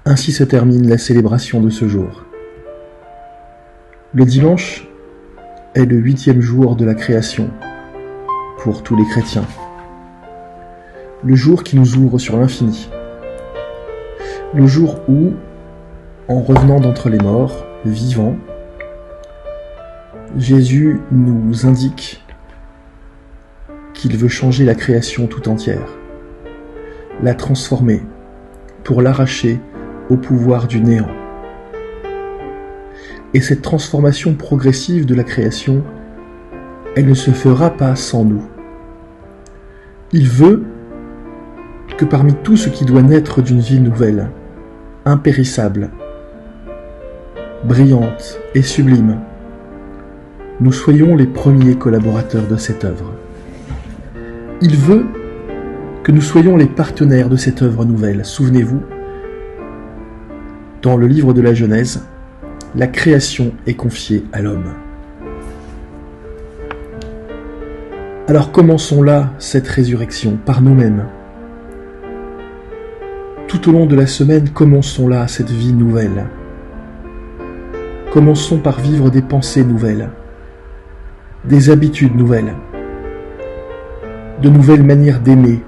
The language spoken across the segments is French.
Ainsi se termine la célébration de ce jour. Le dimanche est le 8e jour de la création pour tous les chrétiens. Le jour qui nous ouvre sur l'infini. Le jour où, en revenant d'entre les morts, vivant, Jésus nous indique qu'il veut changer la création tout entière, la transformer pour l'arracher au pouvoir du néant. Et cette transformation progressive de la création, elle ne se fera pas sans nous. Il veut que parmi tout ce qui doit naître d'une vie nouvelle, impérissable, brillante et sublime, nous soyons les premiers collaborateurs de cette œuvre. Il veut que nous soyons les partenaires de cette œuvre nouvelle. Souvenez-vous, dans le livre de la Genèse, la création est confiée à l'homme. Alors commençons là cette résurrection par nous-mêmes. Tout au long de la semaine, commençons là cette vie nouvelle. Commençons par vivre des pensées nouvelles, des habitudes nouvelles, de nouvelles manières d'aimer,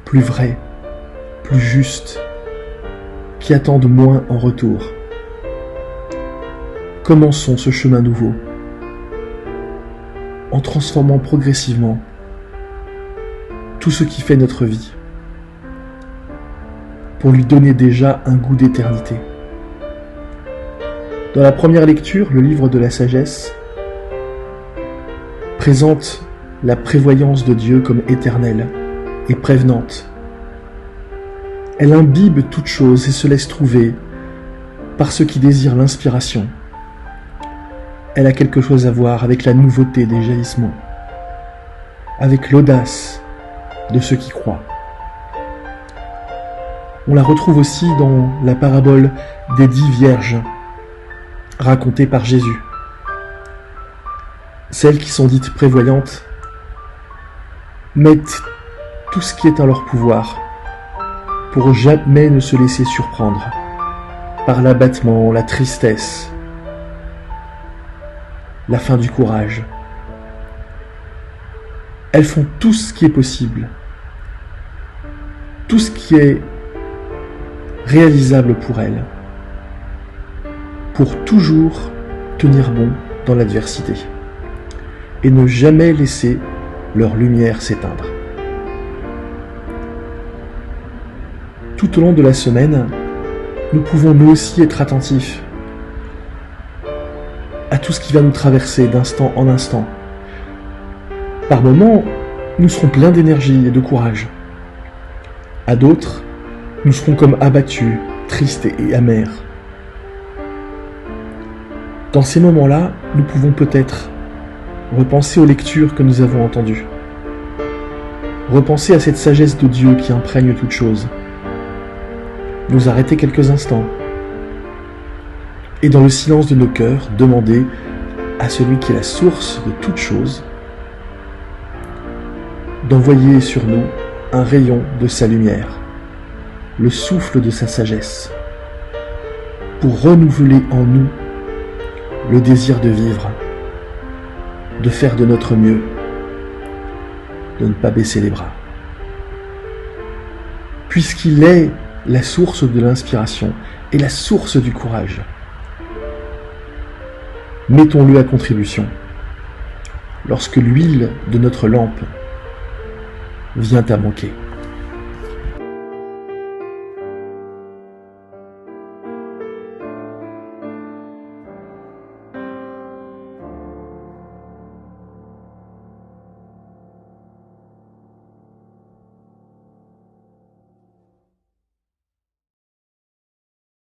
plus vraies, plus justes, qui attendent moins en retour. Commençons ce chemin nouveau, en transformant progressivement tout ce qui fait notre vie, pour lui donner déjà un goût d'éternité. Dans la première lecture, le livre de la sagesse présente la prévoyance de Dieu comme éternelle et prévenante. Elle imbibe toute chose et se laisse trouver par ceux qui désirent l'inspiration. Elle a quelque chose à voir avec la nouveauté des jaillissements, avec l'audace de ceux qui croient. On la retrouve aussi dans la parabole des 10 vierges, racontée par Jésus. Celles qui sont dites prévoyantes mettent tout ce qui est en leur pouvoir pour jamais ne se laisser surprendre par l'abattement, la tristesse, la fin du courage. Elles font tout ce qui est possible, tout ce qui est réalisable pour elles, pour toujours tenir bon dans l'adversité et ne jamais laisser leur lumière s'éteindre. Tout au long de la semaine, nous pouvons nous aussi être attentifs à tout ce qui va nous traverser d'instant en instant. Par moments, nous serons pleins d'énergie et de courage. À d'autres, nous serons comme abattus, tristes et amers. Dans ces moments-là, nous pouvons peut-être repenser aux lectures que nous avons entendues. Repenser à cette sagesse de Dieu qui imprègne toute chose. Nous arrêter quelques instants. Et dans le silence de nos cœurs, demander à celui qui est la source de toute chose d'envoyer sur nous un rayon de sa lumière, le souffle de sa sagesse, pour renouveler en nous le désir de vivre, de faire de notre mieux, de ne pas baisser les bras. Puisqu'il est la source de l'inspiration et la source du courage, mettons-le à contribution lorsque l'huile de notre lampe vient à manquer.